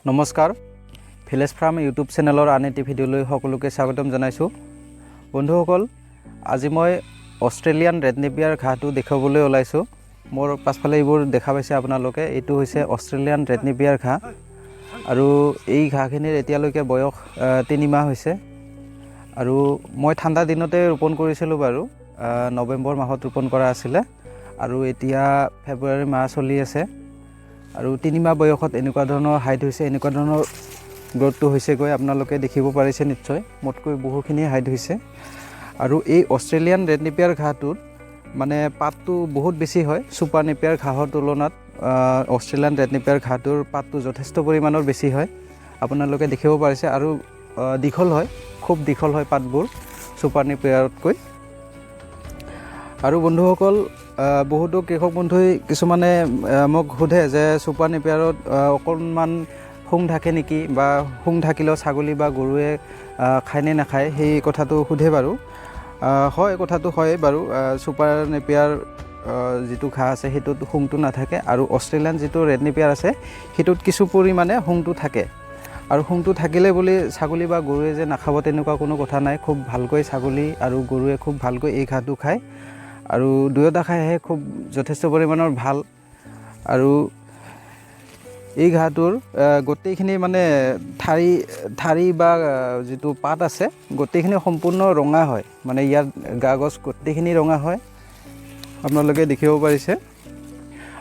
নমস্কাৰ village farm YouTube চেনেলৰ আন এটি ভিডিঅ'লৈ সকলোকে স্বাগতম জনাইছোঁ। বন্ধুসকল, আজি মই অষ্ট্ৰেলিয়ান ৰেড নেপিয়াৰ ঘাঁহটো দেখুৱাবলৈ ওলাইছোঁ। মোৰ পাছফালে এইবোৰ দেখা পাইছে আপোনালোকে, এইটো হৈছে অষ্ট্ৰেলিয়ান ৰেড নেপিয়াৰ ঘাঁহ আৰু এই ঘাঁহখিনিৰ এতিয়ালৈকে বয়স 3 মাহ হৈছে আৰু মই ঠাণ্ডা দিনতে ৰোপণ কৰিছিলোঁ বাৰু, নৱেম্বৰ মাহত ৰোপণ কৰা আছিলে আৰু এতিয়া ফেব্ৰুৱাৰী মাহ চলি আছে আৰু 3 মাহ বয়সত এনেকুৱা ধৰণৰ হাইট হৈছে, এনেকুৱা ধৰণৰ গ্ৰথটো হৈছেগৈ। আপোনালোকে দেখিব পাৰিছে নিশ্চয়, মোতকৈ বহুখিনি হাইট হৈছে আৰু এই অষ্ট্ৰেলিয়ান ৰেড নেপিয়াৰ ঘাঁহটোত মানে পাতটো বহুত বেছি হয়। ছুপাৰ নেপিয়াৰ ঘাঁহৰ তুলনাত অষ্ট্ৰেলিয়ান ৰেড নেপিয়াৰ ঘাঁহটোৰ পাতটো যথেষ্ট পৰিমাণৰ বেছি হয়, আপোনালোকে দেখিব পাৰিছে আৰু দীঘল হয়, খুব দীঘল হয় পাতবোৰ ছুপাৰ নেপিয়াৰতকৈ। আৰু বন্ধুসকল, বহুতো কৃষক বন্ধুই কিছুমানে মোক সোধে যে ছুপাৰ নেপিয়াৰত অকণমান শুং থাকে নেকি, বা শুং থাকিলেও ছাগলী বা গৰুৱে খায়নে নাখায়, সেই কথাটো সোধে বাৰু। হয়, কথাটো হয় বাৰু। ছুপাৰ নেপিয়াৰ যিটো ঘাঁহ আছে সেইটোত শুংটো নাথাকে আৰু অষ্ট্ৰেলিয়ান যিটো ৰেড নেপিয়াৰ আছে সেইটোত কিছু পৰিমাণে শুংটো থাকে আৰু শুংটো থাকিলে বুলি ছাগলী বা গৰুৱে যে নাখাব তেনেকুৱা কোনো কথা নাই। খুব ভালকৈ ছাগলী আৰু গৰুৱে খুব ভালকৈ এই ঘাঁহটো খায় আৰু দুয়োটা খাইহে খুব যথেষ্ট পৰিমাণৰ ভাল। আৰু এই ঘাঁহটোৰ গোটেইখিনি মানে ঠাৰি বা যিটো পাত আছে গোটেইখিনি সম্পূৰ্ণ ৰঙা হয়, মানে ইয়াৰ গা গছ গোটেইখিনি ৰঙা হয়, আপোনালোকে দেখিব পাৰিছে।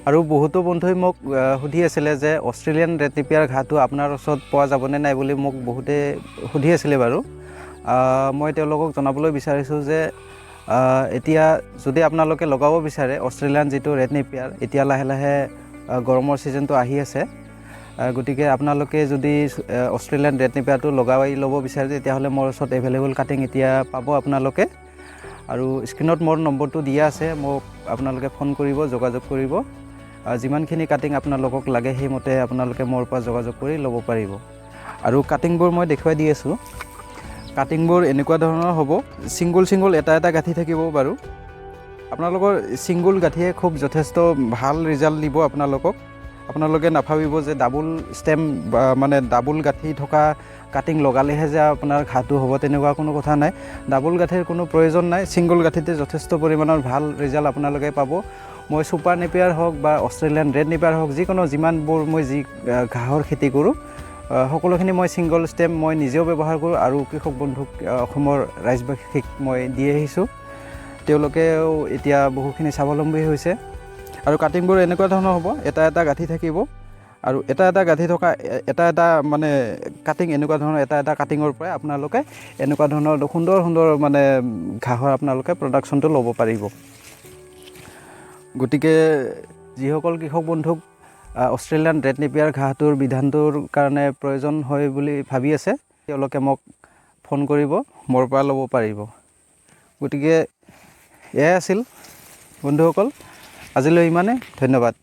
আৰু বহুতো বন্ধুই মোক সুধি আছিলে যে অষ্ট্ৰেলিয়ান ৰেড নেপিয়াৰ ঘাঁহটো আপোনাৰ ওচৰত পোৱা যাবনে নাই বুলি মোক বহুতে সুধি আছিলে বাৰু। মই তেওঁলোকক জনাবলৈ বিচাৰিছোঁ যে এতিয়া যদি আপোনালোকে লগাব বিচাৰে অষ্ট্ৰেলিয়ান যিটো ৰেড নেপিয়াৰ, এতিয়া লাহে লাহে গৰমৰ ছিজনটো আহি আছে, গতিকে আপোনালোকে যদি অষ্ট্ৰেলিয়ান ৰেড নেপিয়াৰটো লগাই ল'ব বিচাৰে তেতিয়াহ'লে মোৰ ওচৰত এভেইলেবল কাটিং এতিয়া পাব আপোনালোকে। আৰু স্ক্ৰীণত মোৰ নম্বৰটো দিয়া আছে, মোক আপোনালোকে ফোন কৰিব, যোগাযোগ কৰিব। যিমানখিনি কাটিং আপোনালোকক লাগে সেইমতে আপোনালোকে মোৰ পৰা যোগাযোগ কৰি ল'ব পাৰিব। আৰু কাটিংবোৰ মই দেখুৱাই দি আছোঁ। কাটিংবোৰ এনেকুৱা ধৰণৰ হ'ব, ছিংগুল এটা এটা গাঁঠি থাকিব বাৰু। আপোনালোকৰ ছিংগুল গাঁঠিয়ে খুব যথেষ্ট ভাল ৰিজাল্ট দিব আপোনালোকক। আপোনালোকে নাভাবিব যে ডাবুল ষ্টেম বা মানে ডাবুল গাঁঠি থকা কাটিং লগালেহে যে আপোনাৰ ঘাঁহটো হ'ব, তেনেকুৱা কোনো কথা নাই। ডাবুল গাঁঠিৰ কোনো প্ৰয়োজন নাই, ছিংগুল গাঁঠিতে যথেষ্ট পৰিমাণৰ ভাল ৰিজাল্ট আপোনালোকে পাব। মই ছুপাৰ নেপিয়াৰ হওক বা অষ্ট্ৰেলিয়ান ৰেড নেপিয়াৰ হওক, যিমানবোৰ মই যি ঘাঁহৰ খেতি কৰোঁ সকলোখিনি মই ছিংগল ষ্টেম মই নিজেও ব্যৱহাৰ কৰোঁ আৰু কৃষক বন্ধুক অসমৰ ৰাইজবাসীক মই দি আহিছোঁ। তেওঁলোকেও এতিয়া বহুখিনি স্বাৱলম্বী হৈছে। আৰু কাটিংবোৰ এনেকুৱা ধৰণৰ হ'ব, এটা এটা গাঁঠি থাকিব আৰু এটা এটা গাঁঠি থকা এটা মানে কাটিং এনেকুৱা ধৰণৰ এটা কাটিঙৰ পৰাই আপোনালোকে এনেকুৱা ধৰণৰ সুন্দৰ মানে ঘাঁহৰ আপোনালোকে প্ৰডাকশ্যনটো ল'ব পাৰিব। গতিকে যিসকল কৃষক বন্ধুক অষ্ট্ৰেলিয়ান ৰেড নেপিয়াৰ ঘাঁহটোৰ বিধানটোৰ কাৰণে প্ৰয়োজন হয় বুলি ভাবি আছে, তেওঁলোকে মোক ফোন কৰিব, মোৰ পৰা ল'ব পাৰিব। গতিকে এয়াই আছিল বন্ধুসকল, আজিলৈ ইমানে। ধন্যবাদ।